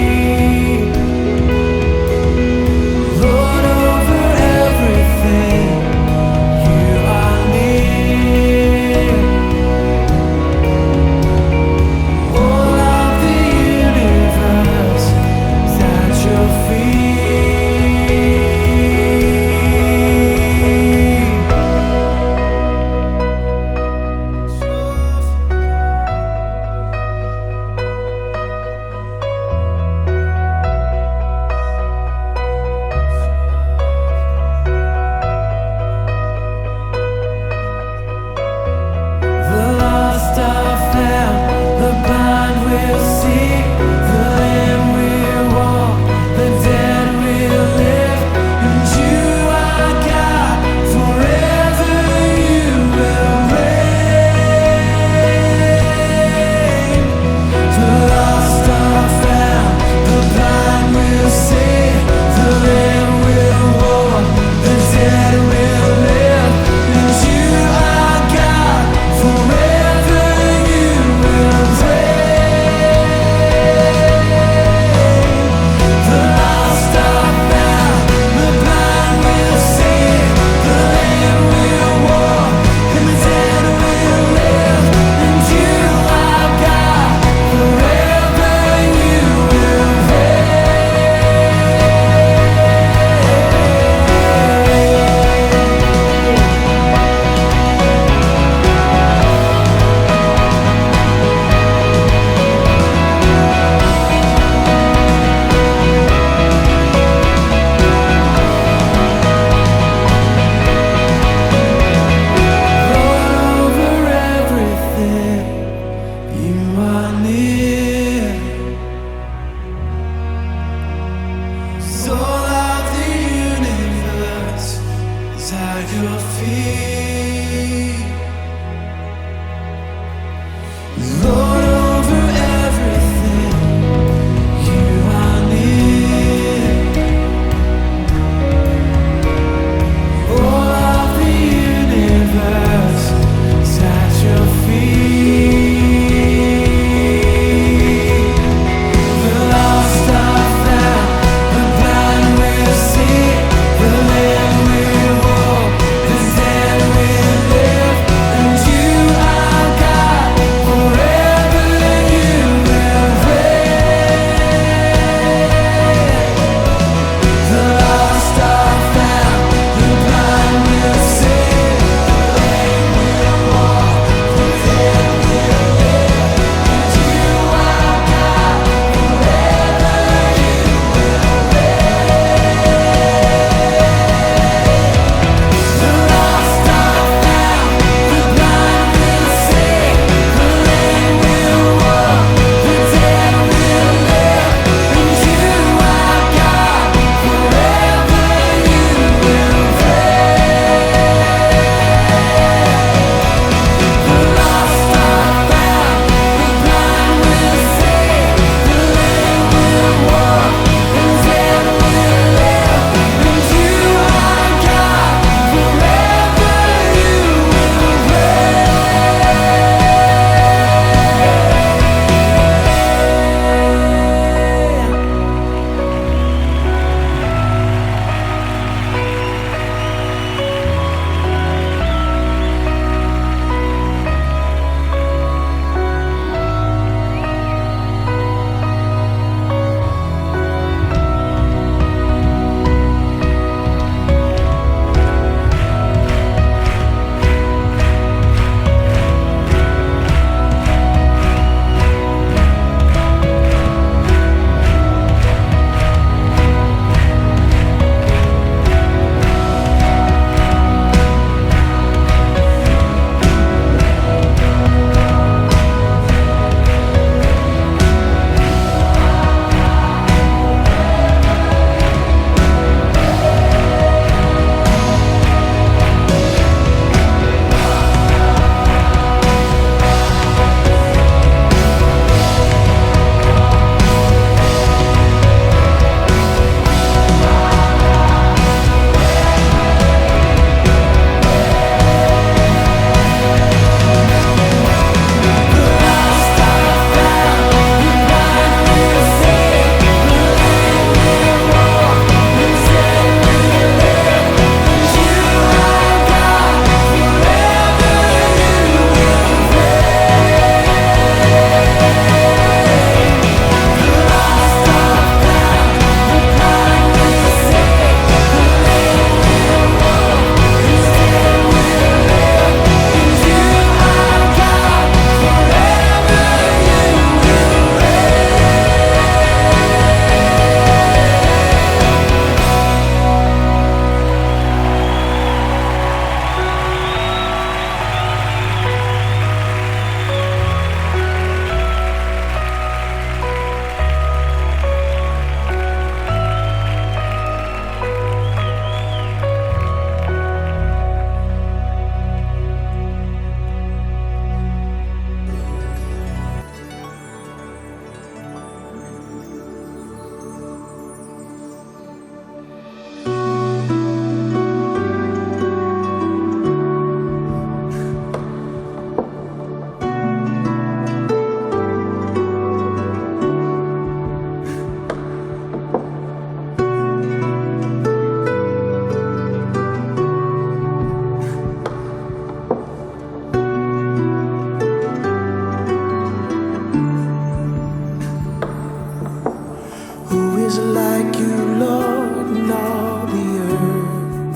is like you, Lord, in all the earth.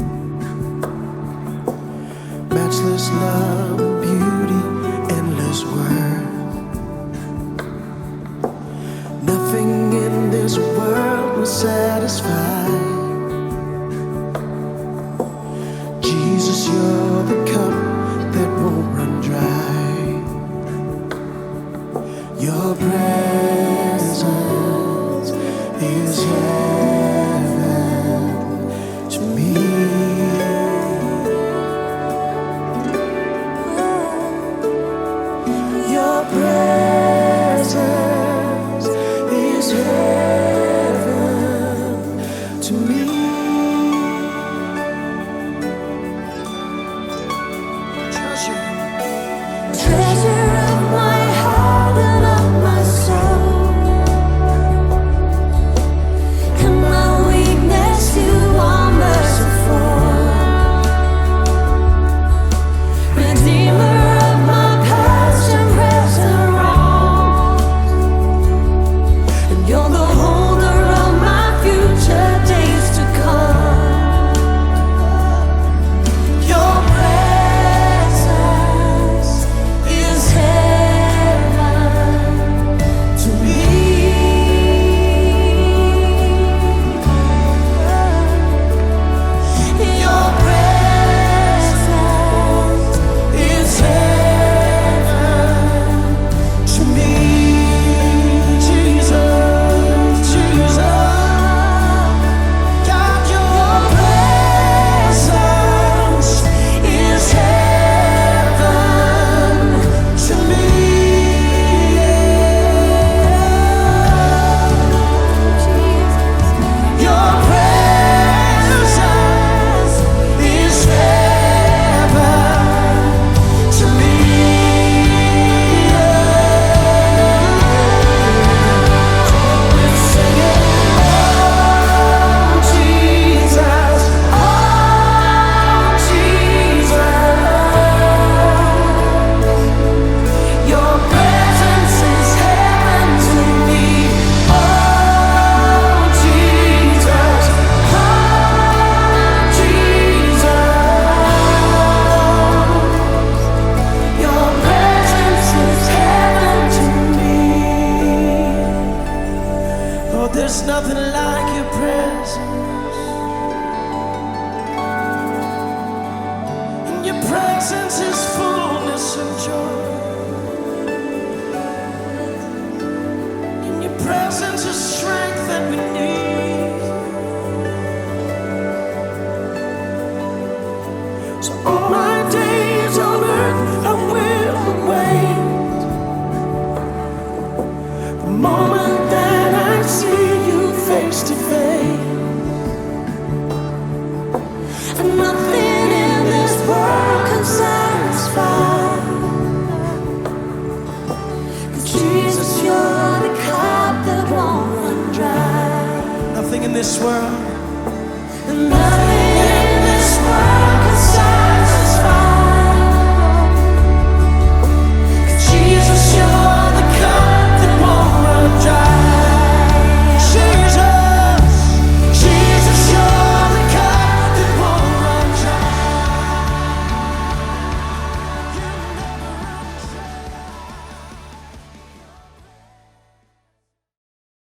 Matchless love and beauty, endless worth. Nothing in this world will satisfy. Jesus, you're the cup that won't run dry. Your presence is heaven to me. Your presence is heaven to me. Treasure of my heart and of my soul. In my weakness, you are merciful. Redeemer of my past and present wrong. And you're the holder of my future days to come. Your presence is heaven to me. Your presence is heaven to me. Jesus, Jesus, God, your presence is heaven to me. Your presence is heaven to me. We're singing, oh Jesus, your presence is heaven to me. Oh Jesus, your presence is heaven to me. Lord, there's nothing like your presence. In your presence is fullness of joy. In your presence is strength that we need. So all my days on earth I will await the moment that I see you face to face. And nothing in this world can satisfy. 'Cause Jesus, you're the cup that won't run dry. Nothing in this world